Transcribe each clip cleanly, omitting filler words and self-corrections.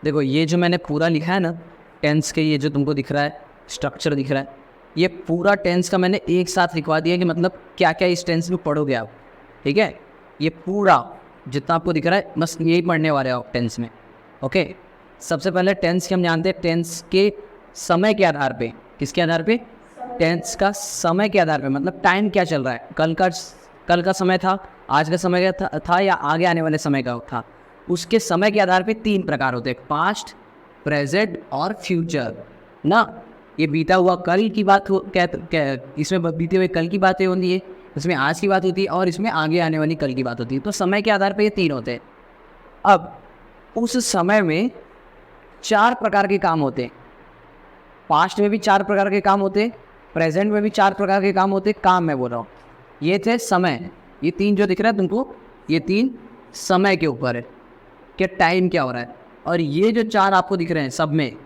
देखो ये जो मैंने पूरा लिखा है ना टेंस के, ये जो तुमको दिख रहा है स्ट्रक्चर दिख रहा है, ये पूरा टेंस का मैंने एक साथ लिखवा दिया कि मतलब क्या क्या इस टेंस में पढ़ोगे आप। ठीक है, ये पूरा जितना आपको दिख रहा है बस यही पढ़ने वाले हो आप टेंस में। ओके, सबसे पहले टेंस के हम जानते हैं टेंस के समय के आधार पे। किसके आधार पे? टेंस का समय के आधार पे, मतलब टाइम क्या चल रहा है, कल का समय था, आज का समय का था या आगे आने वाले समय का था। उसके समय के आधार पे 3 प्रकार होते हैं, पास्ट, प्रेजेंट और फ्यूचर ना। ये बीता हुआ कल की बात इसमें बीते हुए कल की बातें होती है, इसमें आज की बात होती है और इसमें आगे आने वाली कल की बात होती है। तो समय के आधार पे ये 3 होते हैं। अब उस समय में 4 प्रकार के काम होते हैं। पास्ट में भी 4 प्रकार के काम होते हैं, प्रेजेंट में भी 4 प्रकार के काम होते हैं। काम मैं बोल रहा हूँ, ये थे समय, ये 3 जो दिख रहा है तुमको, ये 3 समय के ऊपर है कि टाइम क्या हो रहा है। और ये जो 4 आपको दिख रहे हैं सब में,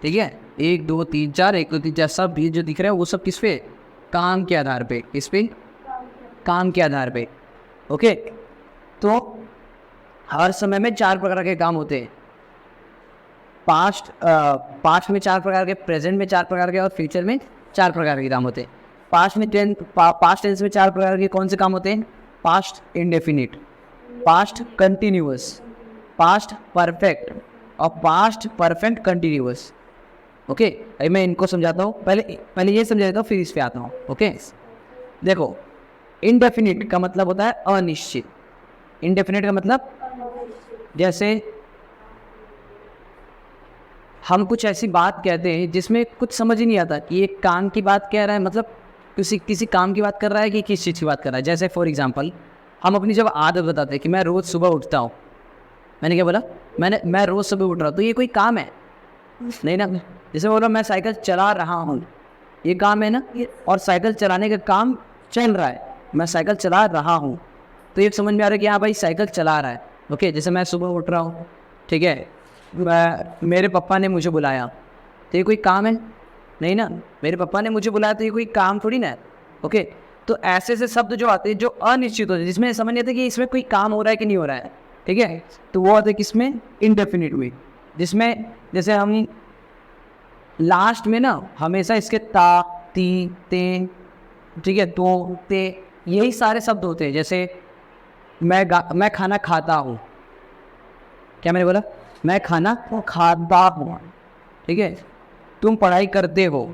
ठीक है, 1 2 3 4, 1 2 3 4, सब ये जो दिख रहे हैं वो सब किस पे? काम के आधार पे। किस पे? काम के आधार पे। ओके, तो हर समय में 4 प्रकार के काम होते हैं। पास्ट में 4 प्रकार के, प्रेजेंट में 4 प्रकार के और फ्यूचर में 4 प्रकार के काम होते हैं। पास्ट टेंस में 4 प्रकार के कौन से काम होते हैं? Past indefinite, past continuous, past perfect और पास्ट परफेक्ट कंटिन्यूअस। ओके, अभी मैं इनको समझाता हूँ, पहले ये समझा देता हूँ फिर इस पे आता हूँ। ओके, देखो इंडेफिनिट का मतलब होता है अनिश्चित। इंडेफिनिट का मतलब, जैसे हम कुछ ऐसी बात कहते हैं जिसमें कुछ समझ ही नहीं आता कि ये काम की बात कह रहा है, मतलब किसी काम की बात कर रहा है कि किस चीज़ की बात कर रहा है। जैसे फॉर एग्जांपल हम अपनी जब आदत बताते हैं कि मैं रोज़ सुबह उठता हूँ, मैंने क्या बोला? मैं रोज़ सुबह उठ रहा हूँ, तो ये कोई काम है? नहीं ना। जैसे बोला मैं साइकिल चला रहा हूँ, ये काम है ना। और साइकिल चलाने का काम चल रहा है, मैं साइकिल चला रहा हूँ, तो ये समझ में आ रहा है कि हाँ भाई साइकिल चला रहा है। ओके, जैसे मैं सुबह उठ रहा हूँ, ठीक है, मेरे पापा ने मुझे बुलाया, तो ये कोई काम है? नहीं ना, मेरे पापा ने मुझे बुलाया तो ये कोई काम थोड़ी ना है। ओके, तो ऐसे ऐसे शब्द जो आते हैं जो अनिश्चित होते हैं, जिसमें समझ नहीं आता कि इसमें कोई काम हो रहा है कि नहीं हो रहा है, ठीक है, तो वो आते हैं किसमें? इंडेफिनिट में। जिसमें जैसे हम लास्ट में ना हमेशा इसके ता, ती, ते, ठीक है, तो, ते, यही सारे शब्द होते हैं। जैसे मैं खाना खाता हूँ, क्या मैंने बोला? मैं खाना खाता हूँ, ठीक है। तुम पढ़ाई करते हो,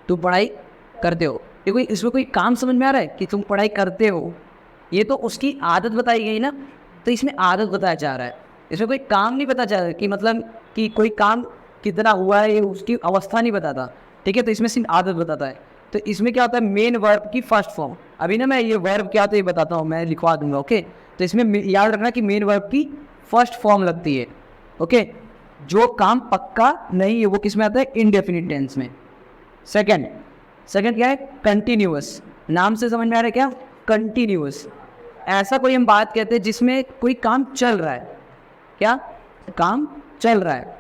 तुम पढ़ाई करते हो, ये कोई, इसमें कोई काम समझ में आ रहा है कि तुम पढ़ाई करते हो? ये तो उसकी आदत बताई गई ना, तो इसमें आदत बताया जा रहा है, इसमें कोई काम नहीं बताया जा रहा है कि मतलब कि कोई काम कितना हुआ है, ये उसकी अवस्था नहीं बताता, ठीक है। तो इसमें सिर्फ आदत बताता है। तो इसमें क्या होता है? मेन वर्ब की फर्स्ट फॉर्म। अभी ना मैं ये वर्ब क्या होता है ये बताता हूँ, मैं लिखवा दूंगा। ओके, तो इसमें याद रखना कि मेन वर्ब की फर्स्ट फॉर्म लगती है। ओके, जो काम पक्का नहीं है वो किस में आता है? इंडेफिनिट टेंस में। सेकंड क्या है? कंटिन्यूअस। नाम से समझ में आ रहा है क्या? कंटिन्यूअस। ऐसा कोई हम बात कहते हैं जिसमें कोई काम चल रहा है, क्या काम चल रहा है,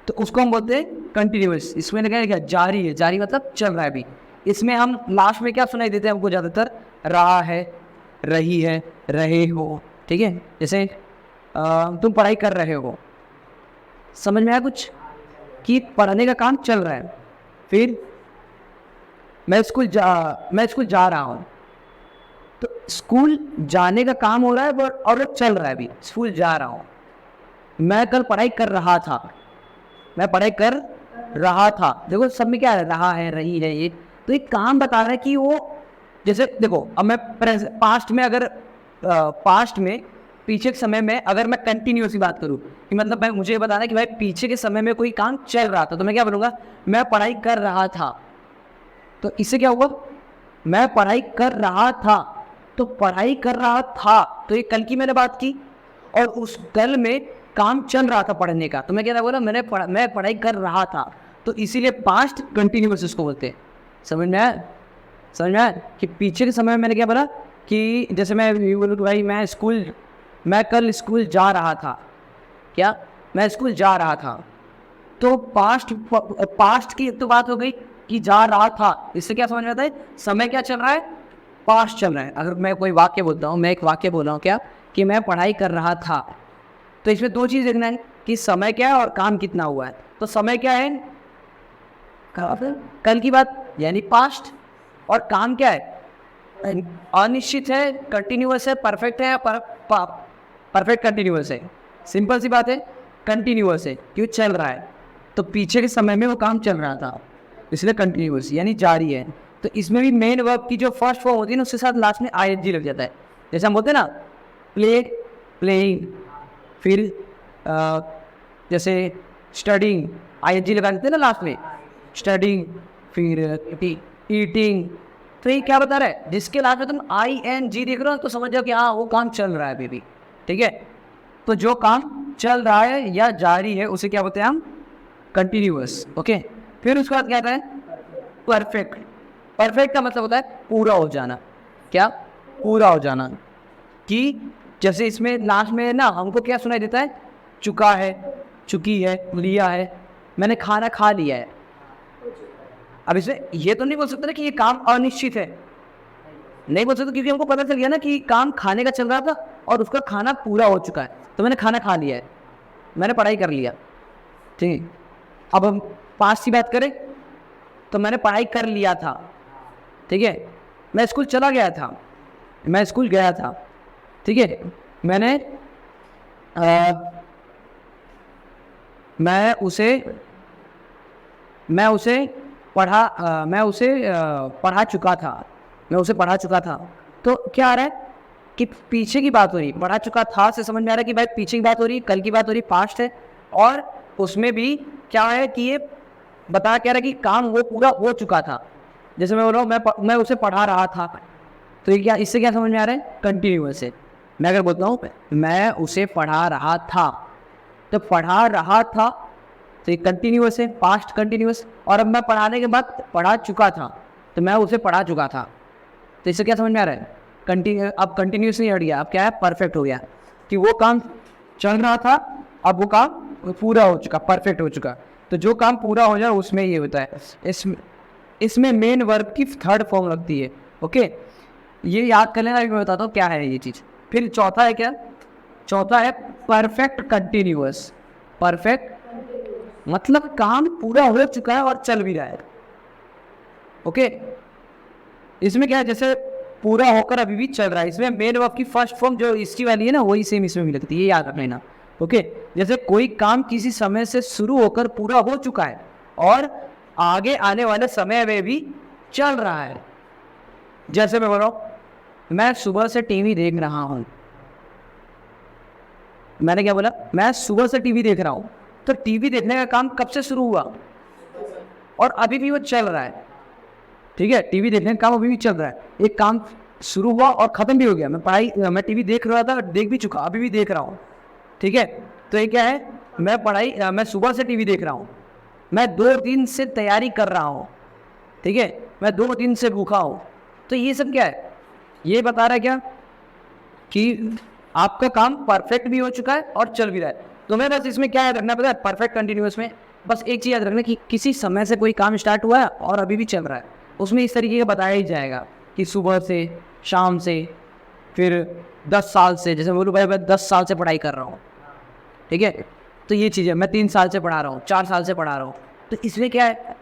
तो उसको हम बोलते हैं कंटिन्यूअस। इसमें लगा है क्या? जारी है, जारी मतलब चल रहा है अभी। इसमें हम लास्ट में क्या सुनाई देते हैं हमको ज़्यादातर? रहा है, रही है, रहे हो, ठीक है। जैसे तुम पढ़ाई कर रहे हो, समझ में आया कुछ कि पढ़ने का काम चल रहा है। फिर मैं स्कूल जा रहा हूँ, तो स्कूल जाने का काम हो रहा है और वो चल रहा है अभी, स्कूल जा रहा हूँ। मैं कल पढ़ाई कर रहा था, मैं पढ़ाई कर रहा था, देखो सब में क्या है? रहा है, रही है, ये तो एक काम बता रहा है कि वो, जैसे देखो अब मैं पास्ट में पीछे के समय में अगर मैं कंटिन्यूस की बात करूँ कि मतलब मैं, मुझे बताना है कि भाई पीछे के समय में कोई काम चल रहा था, तो मैं क्या बोलूँगा? मैं पढ़ाई कर रहा था। तो इससे क्या हुआ? मैं पढ़ाई कर रहा था, तो पढ़ाई कर रहा था, तो ये कल की मैंने बात की और उस कल में काम चल रहा था पढ़ने का, तो मैं क्या बोला? मैं पढ़ाई कर रहा था, तो इसीलिए पास्ट कंटिन्यूअस इसको बोलते हैं। समझ में आया? समझ में आया कि पीछे के समय में मैंने क्या बोला कि जैसे मैं बोलूँ कि भाई मैं कल स्कूल जा रहा था, क्या मैं स्कूल जा रहा था, तो पास्ट की तो बात हो गई कि जा रहा था। इससे क्या समझ में आता है? समय क्या चल रहा है? पास्ट चल रहा है। अगर मैं कोई वाक्य बोलता हूँ, मैं एक वाक्य बोल रहा हूँ क्या कि मैं पढ़ाई कर रहा था, तो इसमें 2 चीज़ देखना है कि समय क्या है और काम कितना हुआ है। तो समय क्या है, कल की बात यानी पास्ट, और काम क्या है, अनिश्चित है, कंटिन्यूअस है, परफेक्ट है या परफेक्ट कंटिन्यूअस है। सिंपल सी बात है, कंटिन्यूअस है, क्यों चल रहा है, तो पीछे के समय में वो काम चल रहा था, इसलिए कंटिन्यूअस यानी जारी है। तो इसमें भी मेन वर्ब की जो फर्स्ट फॉर्म होती है ना, उसके साथ लास्ट में आईएनजी लग जाता है। जैसे हम बोलते हैं ना प्ले, प्लेइंग, फिर जैसे स्टडिंग, आईएनजी लगा देते हैं ना लास्ट में, स्टडिंग, फिर ईटिंग। तो ये क्या बता रहा है, जिसके लास्ट में तुम आईएनजी देख रहे हो तो समझ जाओ कि हाँ वो काम चल रहा है अभी भी, ठीक है। तो जो काम चल रहा है या जारी है उसे क्या बोलते हैं हम, कंटिन्यूअस, ओके। फिर उसके बाद क्या आता है, परफेक्ट। परफेक्ट का मतलब होता है पूरा हो जाना। क्या, पूरा हो जाना। कि जैसे इसमें लास्ट में ना हमको क्या सुनाई देता है, चुका है, चुकी है, लिया है, मैंने खाना खा लिया है। अब इसमें ये तो नहीं बोल सकते ना कि ये काम अनिश्चित है, नहीं बोल सकते, क्योंकि हमको पता चल गया ना कि काम खाने का चल रहा था और उसका खाना पूरा हो चुका है। तो मैंने खाना खा लिया है, मैंने पढ़ाई कर लिया, ठीक है। अब हम पास्ट की बात करें तो मैंने पढ़ाई कर लिया था, ठीक है। मैं स्कूल चला गया था, मैं स्कूल गया था, ठीक है। मैंने मैं उसे पढ़ा चुका था, मैं उसे पढ़ा चुका था। तो क्या आ रहा है कि पीछे की बात हो रही, पढ़ा चुका था से समझ में आ रहा है कि भाई पीछे की बात हो रही, कल की बात हो रही, पास्ट है। और उसमें भी क्या है कि ये बता क्या रहा है कि काम वो पूरा हो चुका था। जैसे मैं बोल रहा हूँ मैं उसे पढ़ा रहा था, तो ये क्या, इससे क्या समझ में आ रहा है, कंटिन्यूअस है। मैं अगर बोलता हूँ मैं उसे पढ़ा रहा था, तो पढ़ा रहा था तो ये कंटिन्यूअस है, पास्ट कंटिन्यूअस। और अब मैं पढ़ाने के बाद पढ़ा चुका था, तो मैं उसे पढ़ा चुका था। तो इससे क्या समझ में आ रहा है, अब कंटिन्यूस नहीं हट गया, अब क्या है, परफेक्ट हो गया। कि वो काम चल रहा था, अब वो काम पूरा हो चुका, परफेक्ट हो चुका। तो जो काम पूरा हो जाए उसमें ये होता है। इसमें मेन वर्ब की थर्ड फॉर्म लगती है, ओके। ये याद कर लेना, मैं बताता हूँ क्या है ये चीज़। फिर चौथा है क्या, चौथा है परफेक्ट कंटिन्यूअस। परफेक्ट मतलब काम पूरा हो चुका है और चल भी रहा है, ओके। इसमें क्या है, जैसे पूरा होकर अभी भी चल रहा है, इसमें मेन वर्ब की फर्स्ट फॉर्म जो इसकी वाली है ना, वही सेम इसमें भी लगती है, ये याद रख लेना, ओके। जैसे कोई काम किसी समय से शुरू होकर पूरा हो चुका है और आगे आने वाले समय में भी चल रहा है। जैसे मैं बोल रहा हूँ मैं सुबह से टीवी देख रहा हूँ, मैंने क्या बोला, मैं सुबह से टीवी देख रहा हूँ। तो टीवी देखने का काम कब से शुरू हुआ और अभी भी वो चल रहा है, ठीक है। टीवी देखने का काम अभी भी चल रहा है, एक काम शुरू हुआ और ख़त्म भी हो गया। मैं टीवी देख रहा था, देख भी चुका, अभी भी देख रहा हूँ, ठीक है। तो ये क्या है, मैं सुबह से टीवी देख रहा हूँ, मैं 2 दिन से तैयारी कर रहा हूँ, ठीक है, मैं 2 दिन से भूखा हूँ। तो ये सब क्या है, ये बता रहा है क्या कि आपका काम परफेक्ट भी हो चुका है और चल भी रहा है। तो मैं बस इसमें क्या याद रखना पता है, परफेक्ट कंटिन्यूअस में बस एक चीज़ याद रखना कि किसी समय से कोई काम स्टार्ट हुआ है और अभी भी चल रहा है। उसमें इस तरीके का बताया ही जाएगा कि सुबह से, शाम से, फिर 10 साल से। जैसे बोलूँ भाई मैं 10 साल से पढ़ाई कर रहा हूँ, ठीक है। तो ये चीज़ है, मैं 3 साल से पढ़ा रहा हूँ, 4 साल से पढ़ा रहा हूँ। तो इसमें क्या है,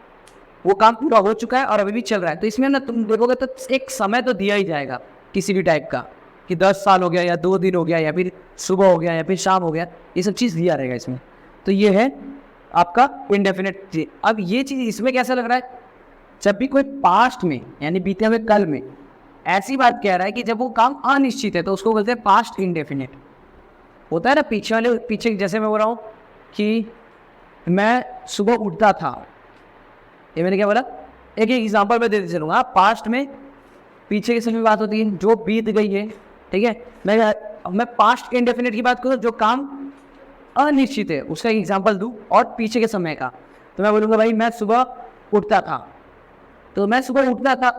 वो काम पूरा हो चुका है और अभी भी चल रहा है। तो इसमें ना तुम देखोगे तो एक समय तो दिया ही जाएगा किसी भी टाइप का, कि 10 साल हो गया या 2 दिन हो गया या फिर सुबह हो गया या फिर शाम हो गया, ये सब चीज़ दिया रहेगा इसमें। तो ये है आपका इंडेफिनिट। अब ये चीज़ इसमें कैसा लग रहा है, जब भी कोई पास्ट में यानी बीते हुए कल में ऐसी बात कह रहा है कि जब वो काम अनिश्चित है तो उसको बोलते हैं पास्ट इंडेफिनिट। होता है ना पीछे जैसे मैं बोल रहा हूँ कि मैं सुबह उठता था, ये मैंने क्या बोला, एक एग्जांपल मैं देते चलूँगा। पास्ट में पीछे की समय बात होती है जो बीत गई है, ठीक है। मैं पास्ट इंडेफिनिट की बात करूँ, जो काम अनिश्चित है उसका एग्जांपल दूँ और पीछे के समय का। तो मैं बोलूँगा भाई मैं सुबह उठता था, तो मैं सुबह उठता था,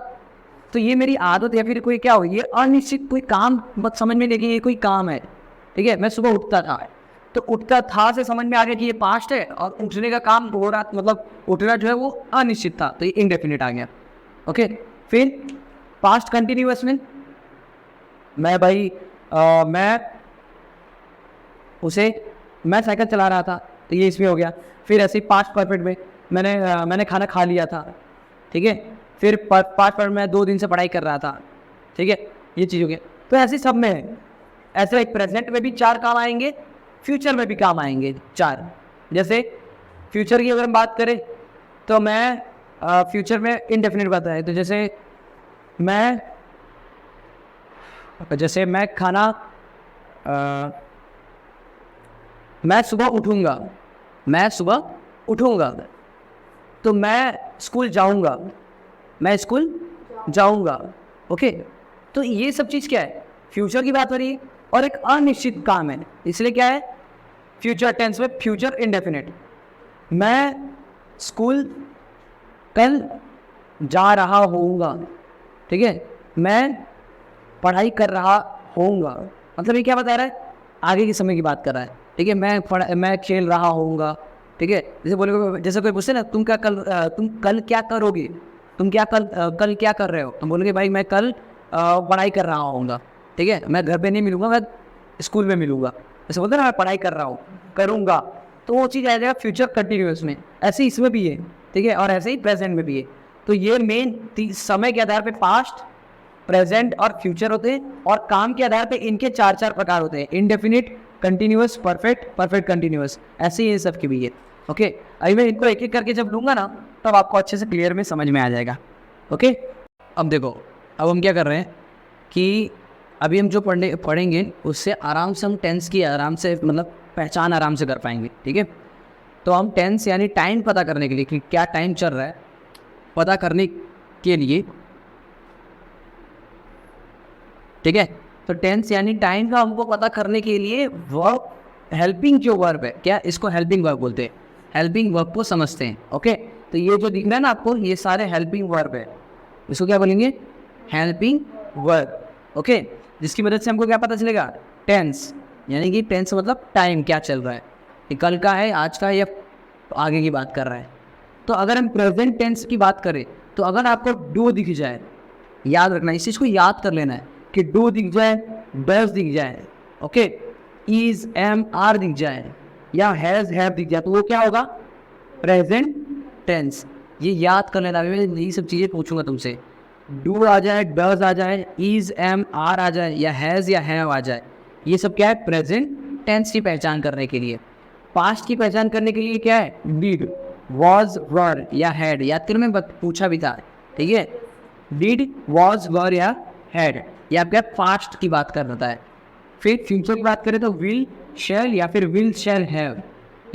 तो ये मेरी आदत या फिर कोई क्या हो, ये अनिश्चित कोई काम मत समझ में लेकिन ये कोई काम है, ठीक है। मैं सुबह उठता था, तो उठता था से समझ में आ गया कि ये पास्ट है और उठने का काम हो रहा, मतलब उठना जो है वो अनिश्चित था, तो ये इंडेफिनिट आ गया, ओके। फिर पास्ट कंटिन्यूअस में मैं उसे मैं साइकिल चला रहा था, तो ये इसमें हो गया। फिर ऐसे ही पास्ट परफेक्ट में मैंने खाना खा लिया था, ठीक है। फिर पास्ट परफेक्ट में 2 दिन से पढ़ाई कर रहा था, ठीक है, ये चीज़ हो गया। तो ऐसे सब में है, ऐसे एक प्रेजेंट में भी 4 काम आएंगे, फ्यूचर में भी काम आएंगे 4। जैसे फ्यूचर की अगर हम बात करें तो मैं फ्यूचर में इंडेफिनिट बात है, तो जैसे मैं खाना मैं सुबह उठूँगा, तो मैं स्कूल जाऊँगा, ओके। तो ये सब चीज़ क्या है, फ्यूचर की बात हो रही है और एक अनिश्चित काम है, इसलिए क्या है फ्यूचर टेंस में फ्यूचर इंडेफिनिट। मैं स्कूल कल जा रहा होऊंगा, ठीक है, मैं पढ़ाई कर रहा होऊंगा, मतलब ये क्या बता रहा है, आगे के समय की बात कर रहा है, ठीक है। मैं खेल रहा होऊंगा, ठीक है। जैसे बोलोगे, जैसे कोई पूछे ना तुम कल क्या करोगे, कल क्या कर रहे हो, तुम बोलोगे भाई मैं कल पढ़ाई कर रहा होऊंगा, ठीक है, मैं घर पे नहीं मिलूंगा, मैं स्कूल में मिलूंगा। जैसे बोलते हैं ना मैं पढ़ाई कर रहा हूँ, करूँगा, तो वो चीज़ आ जाएगा फ्यूचर कंटिन्यूअस में। ऐसे इसमें भी है, ठीक है, और ऐसे ही प्रेजेंट में भी है। तो ये मेन समय के आधार पे पास्ट, प्रेजेंट और फ्यूचर होते हैं, और काम के आधार पे इनके 4 प्रकार होते हैं, इंडेफिनिट, कंटिन्यूअस, परफेक्ट कंटिन्यूअस, ऐसे ही सब की भी है, ओके। अभी मैं इनको एक एक करके जब लूँगा ना, तब आपको अच्छे से क्लियर में समझ में आ जाएगा, ओके। अब देखो, अब हम क्या कर रहे हैं कि अभी हम जो पढ़ेंगे उससे आराम से हम टेंस की आराम से मतलब पहचान आराम से कर पाएंगे, ठीक है। तो हम टेंस यानी टाइम पता करने के लिए कि क्या टाइम चल रहा है, पता करने के लिए, ठीक है। तो टेंस यानी टाइम का हमको पता करने के लिए वर्ब, हेल्पिंग जो वर्ब है, क्या इसको हेल्पिंग वर्ब बोलते हैं, हेल्पिंग वर्ब को समझते हैं, ओके। तो ये जो दिख रहा है ना आपको, ये सारे हेल्पिंग वर्ब है, इसको क्या बोलेंगे, हेल्पिंग वर्ब, ओके। जिसकी मदद से हमको क्या पता चलेगा, टेंस, यानी कि टेंस मतलब टाइम क्या चल रहा है, ये कल का है, आज का, या आगे की बात कर रहा है। तो अगर हम प्रेजेंट टेंस की बात करें, तो अगर आपको डू दिख जाए, याद रखना, इस चीज़ को याद कर लेना है कि डू दिख जाए, डज दिख जाए, ओके, इज, एम, आर दिख जाए, या हैज़, हैव दिख जाए, तो वो क्या होगा, प्रेजेंट टेंस। ये याद कर लेना, मैं यही सब चीज़ें पूछूंगा तुमसे, डू आ जाए, डज आ जाए, इज, एम, आर आ जाए, या हैज़ या हैव आ जाए, ये सब क्या है, प्रेजेंट टेंस की पहचान करने के लिए। पास्ट की पहचान करने के लिए क्या है, डिड, वॉज, वर या हैड, याद करो मैं पूछा भी था, ठीक है, डिड, वॉज, वर या हैड, ये आपका पास्ट की बात कर रहा है। फिर फ्यूचर की बात करें तो विल, शैल या फिर विल, शैल, हैव,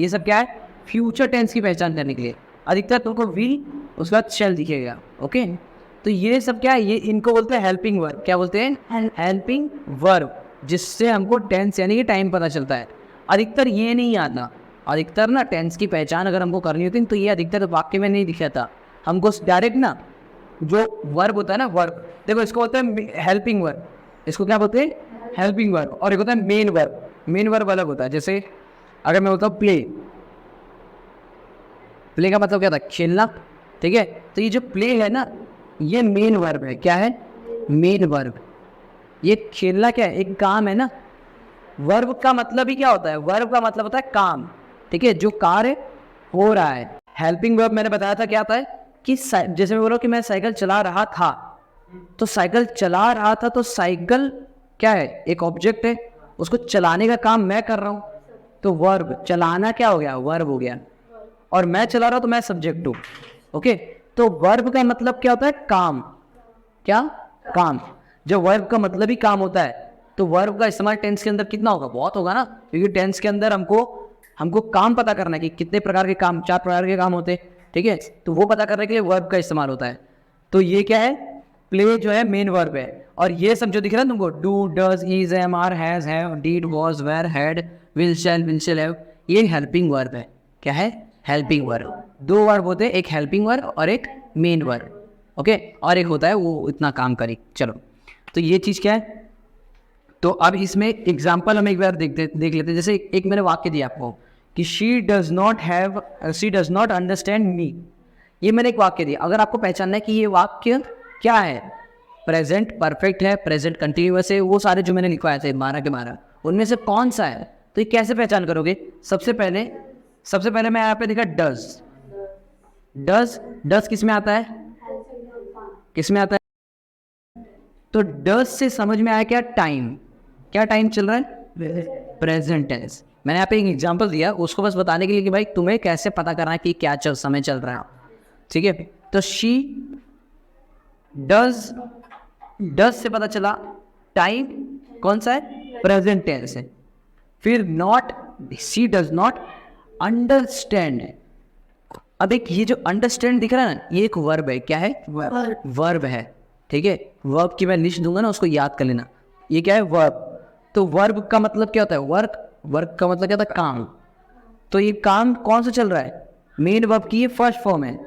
ये सब क्या है, फ्यूचर टेंस की पहचान करने के लिए। अधिकतर तुमको विल, उसके बाद शैल दिखेगा, ओके। तो ये सब क्या है, ये इनको बोलते हैं हेल्पिंग वर्ब, क्या बोलते हैं, हेल्पिंग वर्ब, जिससे हमको टेंस यानी कि टाइम पता चलता है। अधिकतर ये नहीं आता, अधिकतर ना टेंस की पहचान अगर हमको करनी होती तो ये अधिकतर वाक्य में नहीं दिखा था हमको, डायरेक्ट ना जो वर्ब होता है ना, वर्ब, देखो इसको बोलते हैं हेल्पिंग वर्ब, इसको क्या बोलते हैं, हेल्पिंग वर्ब, और एक होता है मेन वर्ब। मेन वर्ब अलग होता है, जैसे अगर मैं बोलता हूँ प्ले, प्ले का मतलब क्या था, खेलना, ठीक है। तो ये जो प्ले है ना, ये मेन वर्ब है, क्या है, मेन वर्ब। ये खेलना क्या है, एक काम है ना। वर्ब का मतलब ही क्या होता है, वर्ब का मतलब होता है काम, ठीक है, जो कार्य हो रहा है। हेल्पिंग वर्ब मैंने बताया था क्या आता है कि जैसे मैं बोल रहा हूँ कि मैं साइकिल चला रहा था, तो साइकिल चला रहा था, तो साइकिल क्या है, एक ऑब्जेक्ट है, उसको चलाने का काम मैं कर रहा हूँ, तो वर्ब, चलाना क्या हो गया, वर्ब हो गया, और मैं चला रहा हूँ तो मैं सब्जेक्ट हूँ, ओके। तो वर्ब का मतलब क्या होता है, काम, क्या, काम। जब वर्ब का मतलब ही काम होता है, तो वर्ब का इस्तेमाल टेंस के अंदर कितना होगा, बहुत होगा ना, क्योंकि टेंस के अंदर हमको काम पता करना है कि कितने प्रकार के काम, 4 प्रकार के काम होते हैं, ठीक है। तो वो पता करने के लिए वर्ब का इस्तेमाल होता है। तो ये क्या है, प्ले जो है मेन वर्ब है, और ये सब जो दिख रहा है तुमको, do, does, is, am, are, has, have, did, was, were, had, will, shall have, ये हेल्पिंग वर्ब है, क्या है, हेल्पिंग वर्ब। 2 वर्ब होते हैं, एक हेल्पिंग वर्ब और एक मेन वर्ब, ओके, और एक होता है वो इतना काम करे। चलो, तो ये चीज़ क्या है। तो अब इसमें एग्जाम्पल हम एक बार देख लेते हैं। जैसे एक मैंने वाक्य दिया आपको कि she does not understand me, ये मैंने एक वाक्य दिया। अगर आपको पहचानना है कि ये वाक्य क्या है, प्रेजेंट परफेक्ट है, प्रेजेंट कंटिन्यूअस है, वो सारे जो मैंने लिखवाए थे 12 के 12, उनमें से कौन सा है, तो ये कैसे पहचान करोगे? सबसे पहले मैं यहाँ पे देखा डज। डज किस में आता है? किस में आता है? तो डज से समझ में आया क्या टाइम चल रहा है? Present tense. मैंने यहाँ पे एक एग्जांपल दिया उसको बस बताने के लिए कि भाई तुम्हें कैसे पता करना है कि क्या समय चल रहा है, ठीक है। तो शी डज से पता चला टाइम कौन सा है? प्रेजेंट टेंस है। फिर not, she does not understand. अब एक ये जो अंडरस्टैंड दिख रहा है ना, ये एक वर्ब है। क्या है? वर्ब है, ठीक है। वर्ब की मैं लिस्ट दूंगा ना, उसको याद कर लेना। ये क्या है? वर्ब। तो वर्ब का मतलब क्या होता है? वर्क का मतलब क्या होता है? काम। तो ये काम कौन सा चल रहा है? मेन वर्ब की ये फर्स्ट फॉर्म है।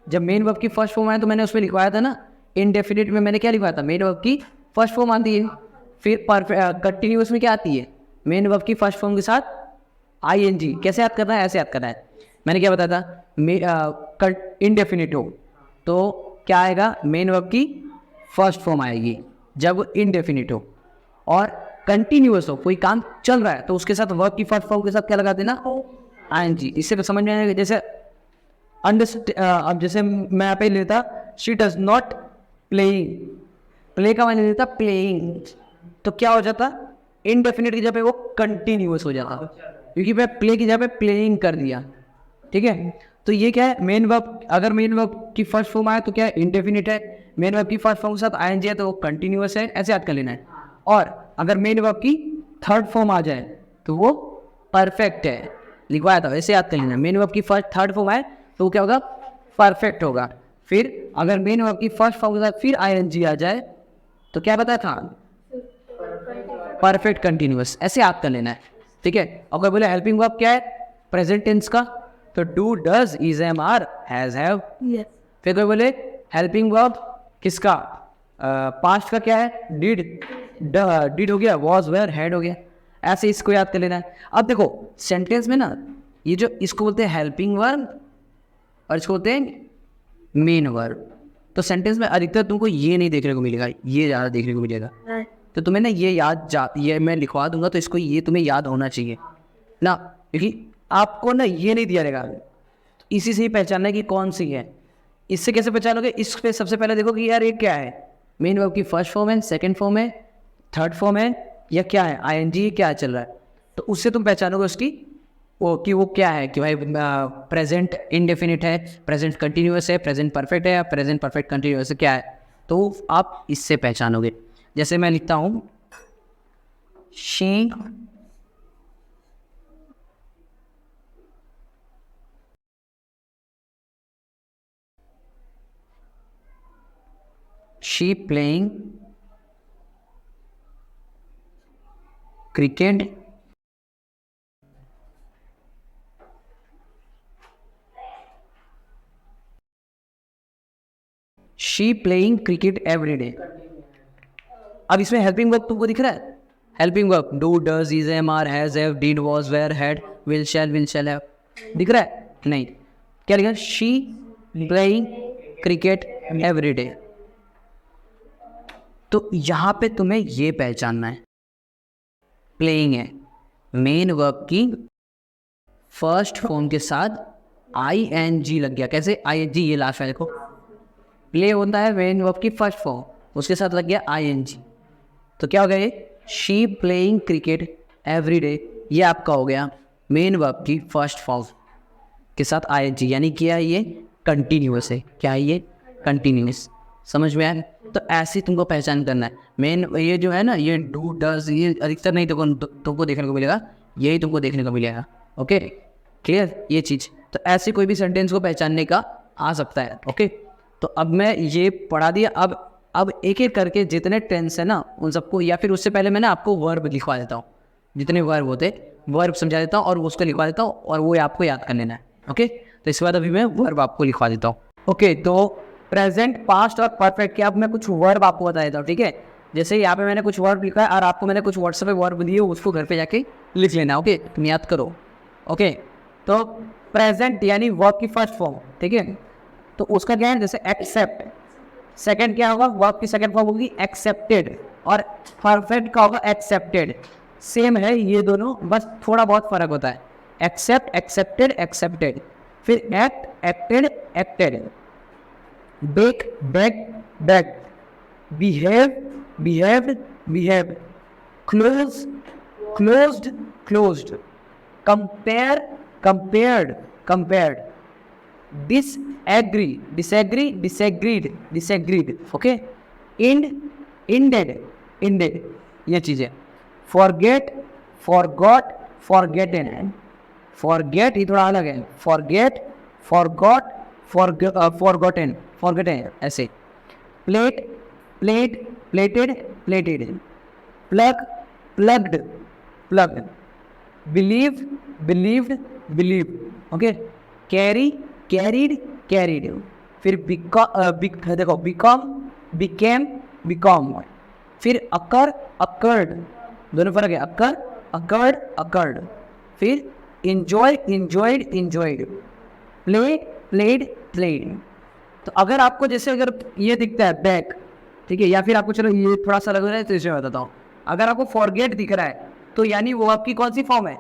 जब मेन वर्ब की फर्स्ट फॉर्म आया तो मैंने उसमें लिखवाया था ना, इनडेफिनिट में मैंने क्या लिखवाया था? मेन वर्ब की फर्स्ट फॉर्म आती है। फिर कंटिन्यूअस में क्या आती है? मेन वर्ब की फर्स्ट फॉर्म के साथ आईएनजी। कैसे याद करना है? ऐसे याद करना है। मैंने क्या बताया था? इनडेफिनिट हो तो क्या आएगा? मेन वर्ब की फर्स्ट फॉर्म आएगी जब इनडेफिनिट हो। और कंटिन्यूअस हो, कोई काम चल रहा है, तो उसके साथ वर्ब की फर्स्ट फॉर्म के साथ क्या लगा देना? आईएनजी। इससे तो समझ में आएगा। जैसे अब जैसे मैं यहाँ पे लेता she does not playing, play का मैंने लेता प्लेइंग, तो क्या हो जाता? इनडेफिनिट की जगह पे वो कंटिन्यूअस हो जाता, क्योंकि मैं प्ले की जगह पे प्लेइंग कर दिया, ठीक है। तो ये क्या है? Main verb. अगर मेन वर्ब की फर्स्ट फॉर्म आए तो क्या है? इंडेफिनिट है। मेन वर्ब की फर्स्ट फॉर्म के साथ आईएनजी है तो वो कंटिन्यूअस है। ऐसे याद कर लेना है। और अगर मेन वर्ब की थर्ड फॉर्म आ जाए तो वो परफेक्ट है, लिखवाया था, वैसे याद कर लेना। मेन वर्ब की थर्ड फॉर्म आए तो वो क्या होगा? परफेक्ट होगा। फिर अगर मेन वर्ब की फर्स्ट फॉर्म के साथ फिर आईएनजी आ जाए तो क्या बताया था? Perfect continuous. ऐसे याद कर लेना है, ठीक है। अगर बोले हेल्पिंग वर्ब क्या है? प्रेजेंट टेंस का, तो do, does, is, am, are, has, have. फिर कोई बोले हेल्पिंग वर्ब किसका? पास्ट का क्या है? डिड हो गया, वॉज, वेयर, हैड हो गया। ऐसे इसको याद कर लेना है। अब देखो सेंटेंस में ना, ये जो इसको बोलते हैं हेल्पिंग वर्ब और इसको बोलते हैं मेन वर्ब। तो सेंटेंस में अधिकतर तुमको ये नहीं देखने को मिलेगा, ये ज़्यादा देखने को मिलेगा। तो तुम्हें ना ये मैं लिखवा दूंगा, तो इसको ये तुम्हें याद होना चाहिए ना, क्योंकि आपको ना ये नहीं दिया रहेगा। इसी से ही पहचानना है कि कौन सी है। इससे कैसे पहचानोगे? इस पे सबसे पहले देखो कि यार ये क्या है? मेन वर्ब की फर्स्ट फॉर्म है, सेकंड फॉर्म है, थर्ड फॉर्म है, या क्या है? आईएनजी क्या चल रहा है? तो उससे तुम पहचानोगे उसकी वो क्या है, कि भाई प्रेजेंट इंडेफिनिट है, प्रेजेंट कंटिन्यूअस है, प्रेजेंट परफेक्ट है, या प्रेजेंट परफेक्ट कंटिन्यूअस है, क्या है? तो आप इससे पहचानोगे। जैसे मैं लिखता हूँ she playing cricket she playing cricket every day. अब इसमें हेल्पिंग वर्ब तुमको दिख रहा है? Helping verb do, does, is, am, are, has, have, did, was, were, had, will, shall have दिख रहा है? नहीं। क्या लिखा? She playing cricket every day. तो यहाँ पे तुम्हें ये पहचानना है, प्लेइंग है, मेन वर्ब की फर्स्ट फॉर्म के साथ आईएनजी लग गया। कैसे? आईएनजी, ये लास्ट है देखो, प्ले होता है मेन वर्ब की फर्स्ट फॉर्म, उसके साथ लग गया आईएनजी, तो क्या हो गया? ये she playing cricket every day, ये आपका हो गया मेन वर्ब की फर्स्ट फॉर्म के साथ आईएनजी, यानी क्या है? ये कंटिन्यूअस है। क्या है? ये कंटिन्यूअस। समझ में आया? तो ऐसे तुमको पहचान करना है। मेन ये जो है ना, ये डू, डज, ये अधिकतर नहीं तुमको देखने को मिलेगा, यही तुमको देखने को मिलेगा। ओके, क्लियर ये चीज़? तो ऐसे कोई भी सेंटेंस को पहचानने का आ सकता है। ओके, तो अब मैं ये पढ़ा दिया। अब एक एक करके जितने टेंस है ना उन सबको, या फिर उससे पहले मैं ना आपको वर्ब लिखवा देता हूँ, जितने वर्ब होते वर्ब समझा देता हूँ और उसको लिखवा देता हूँ, और वो आपको याद कर लेना है। ओके, तो इसके बाद अभी मैं वर्ब आपको लिखवा देता हूँ। ओके, तो प्रेजेंट, पास्ट और परफेक्ट के अब मैं कुछ वर्ब आपको बता देता हूँ, ठीक है। जैसे यहाँ पे मैंने कुछ वर्ब लिखा है और आपको मैंने कुछ व्हाट्सएप पे वर्ब दिए, उसको घर पे जाके लिख लेना। ओके, तुम याद करो। ओके, तो प्रेजेंट यानी वर्ब की फर्स्ट फॉर्म, ठीक है, तो उसका क्या है? जैसे एक्सेप्ट, सेकंड क्या होगा? वर्ब की सेकंड फॉर्म होगी एक्सेप्टेड, और परफेक्ट का होगा एक्सेप्टेड। सेम है ये दोनों, बस थोड़ा बहुत फर्क होता है। Accept, accepted, accepted. फिर act, acted, acted. Bake, bake, bake. Behave, behaved, behaved. Close, closed, closed. Compare, compared, compared. disagree, disagree, disagreed, disagreed, okay? End, ended, ended, ये चीज़ें। forget, forgot, forgotten, forget ये थोड़ा अलग है, forget, forgot, forgotten, forgotten ऐसे। plate, plate, plated, plated। plug, plugged, plugged। believe, believed, believed, okay? carry, carried, carried। फिर देखो become, became, become। फिर occur, occurred, दोनों फर्क है, occur, occurred, occurred। फिर enjoy, enjoyed, enjoyed। play, played, played। तो अगर आपको जैसे अगर ये दिखता है बैक, ठीक है, या फिर आपको चलो ये थोड़ा सा लग रहा है तो इसे बताता हूँ। अगर आपको फॉरगेट दिख रहा है तो यानी वो आपकी कौन सी फॉर्म है?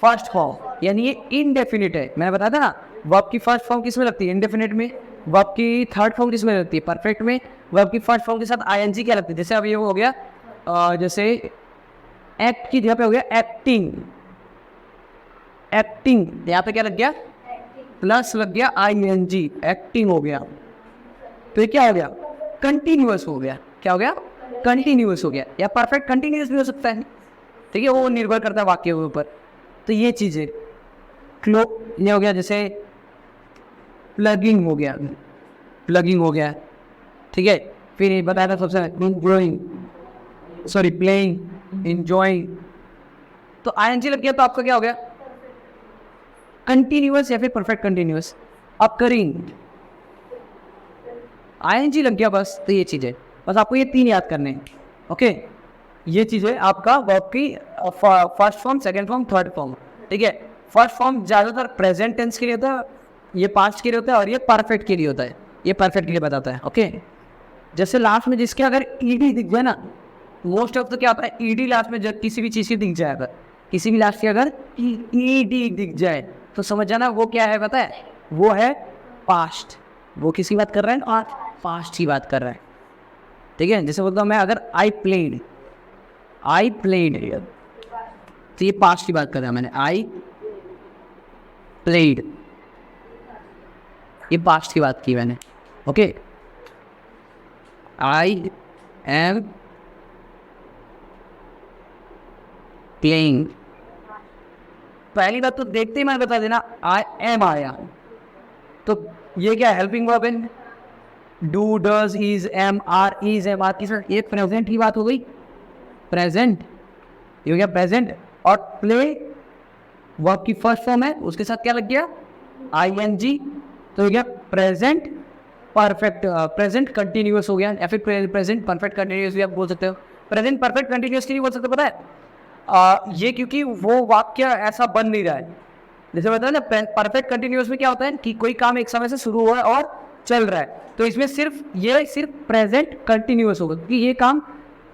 फर्स्ट फॉर्म, यानी ये इनडेफिनिट है। मैंने बताया था ना, वर्ब की फर्स्ट फॉर्म किस में लगती है? इंडेफिनिट में। वर्ब की थर्ड फॉर्म किस में लगती है? परफेक्ट में। वर्ब की फर्स्ट फॉर्म के साथ आईएनजी क्या लगती है? जैसे अब ये हो गया जैसे एक्ट की जगह पे हो गया एक्टिंग, एक्टिंग यहाँ पे क्या लग गया? प्लस लग गया आईएनजी, एक्टिंग हो गया। तो ये क्या हो गया? कंटिन्यूअस हो गया। क्या हो गया? कंटिन्यूअस हो गया, या परफेक्ट कंटिन्यूअस भी हो सकता है, ठीक है, वो निर्भर करता है वाक्य के ऊपर। तो ये चीज़ें ये हो गया, जैसे प्लगिंग हो गया, प्लगिंग हो गया, ठीक है। फिर ये बताया था सबसे ग्रोइंग, सॉरी प्लेइंग, इंजॉइंग। तो आईएनजी लग गया तो आपका क्या हो गया? कंटिन्यूअस या फिर परफेक्ट कंटिन्यूअस। अकरिंग, आईएनजी लग गया बस। तो ये चीज़ें बस आपको ये तीन याद करने हैं, ओके। ये चीज़ें आपका वर्ब की first form, second form, third form, ठीक है। फर्स्ट फॉर्म ज़्यादातर प्रेजेंट टेंस के लिए होता है, ये पास्ट के लिए होता है, और ये परफेक्ट के लिए होता है, ये परफेक्ट के लिए बताता है, ओके। जैसे लास्ट में जिसके अगर ईडी दिख जाए ना, मोस्ट ऑफ तो क्या होता है, ईडी लास्ट में जब किसी भी चीज़ की दिख जाए, अगर किसी भी लास्ट की अगर ईडी दिख जाए तो समझ जाना वो क्या है, पता है? वो है पास्ट। वो किसकी बात कर रहा है? और पास्ट की बात कर रहा है, ठीक है। जैसे बोलता हूँ मैं, अगर आई प्लेड, आई प्लेड, तो ये पास्ट की बात कर रहा है मैंने, आई प्लेड, ये पास्ट की बात की मैंने, ओके। आई एम प्लेइंग, पहली बात तो देखते ही मैं बता देना आई एम आया, तो ये क्या हेल्पिंग वर्ब है? Do, does, is, am, are, is, am, are की सर ये प्रेजेंट की बात हो गई, प्रेजेंट, ये हो गया प्रेजेंट। और प्ले वर्ब की फर्स्ट फॉर्म है, उसके साथ क्या लग गया? आईएनजी, तो हो गया प्रेजेंट परफेक्ट, प्रेजेंट कंटिन्यूअस हो गया, या फिर प्रेजेंट परफेक्ट कंटिन्यूअस भी आप बोल सकते हो। प्रेजेंट परफेक्ट कंटिन्यूअस नहीं बोल सकते, पता है ये क्योंकि वो वाक्य ऐसा बन नहीं रहा है। जैसे बताया ना, परफेक्ट कंटिन्यूअस में क्या होता है कि कोई काम एक समय से शुरू हुआ है और चल रहा है, तो इसमें सिर्फ प्रेजेंट कंटिन्यूअस होगा क्योंकि ये काम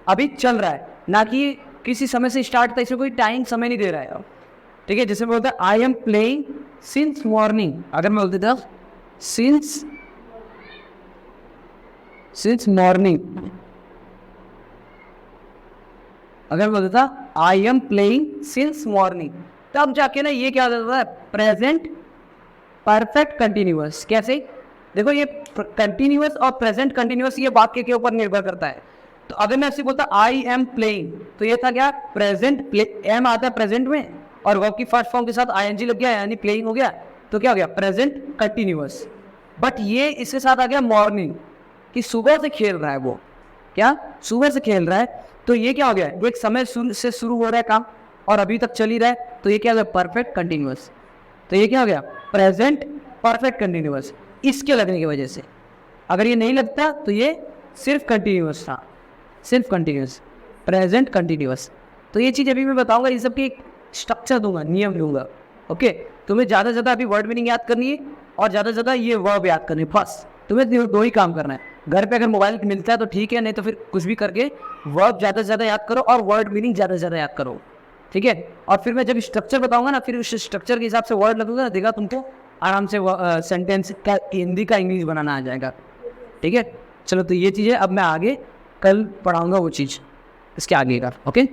अभी चल रहा है, ना कि किसी समय से स्टार्ट था, इसमें कोई टाइम समय नहीं दे रहा है, ठीक है। जैसे मैं बोलता I am playing since morning, अगर मैं बोलते था सिंस मॉर्निंग, अगर मैं बोलता था I am playing since morning, तब जाके ना ये क्या होता है? Present perfect continuous. कैसे? देखो ये कंटिन्यूअस और प्रेजेंट कंटिन्यूअस ये वाक्य के ऊपर निर्भर करता है। तो अगर मैं ऐसे बोलता आई एम प्लेइंग, तो ये था क्या? प्रेजेंट, एम आता है प्रेजेंट में, और वर्ब की फर्स्ट फॉर्म के साथ आईएनजी लग गया, यानी प्लेइंग हो गया, तो क्या हो गया? Present continuous. बट ये इसके साथ आ गया मॉर्निंग, कि सुबह से खेल रहा है वो, क्या सुबह से खेल रहा है, तो ये क्या हो गया? एक समय से शुरू हो रहा है काम और अभी तक चल ही रहा है, तो ये क्या हो गया? Perfect continuous. तो ये क्या हो गया? Present perfect continuous. इसके लगने की वजह से, अगर ये नहीं लगता तो ये सिर्फ कंटिन्यूअस था, सिर्फ कंटिन्यूअस, प्रेजेंट कंटिन्यूअस। तो ये चीज़ अभी मैं बताऊंगा, ये सब की स्ट्रक्चर दूंगा, नियम दूंगा, ओके। तुम्हें ज़्यादा से ज़्यादा अभी वर्ड मीनिंग याद करनी है और ज़्यादा से ज़्यादा ये वर्ब याद करनी है, बस तुम्हें दो ही काम करना है। घर पे अगर मोबाइल मिलता है तो ठीक है, नहीं तो फिर कुछ भी करके वर्ब ज़्यादा से ज़्यादा याद करो और वर्ड मीनिंग ज़्यादा से ज़्यादा याद करो, ठीक है। और फिर मैं जब स्ट्रक्चर बताऊंगा ना, फिर उस स्ट्रक्चर के हिसाब से वर्ड लगूंगा ना, देखा तुमको आराम से सेंटेंस का हिंदी का इंग्लिश बनाना आ जाएगा। ठीक है, चलो तो ये चीज़ है। अब मैं आगे कल पढ़ाऊंगा वो चीज़, इसके आगे का। ओके।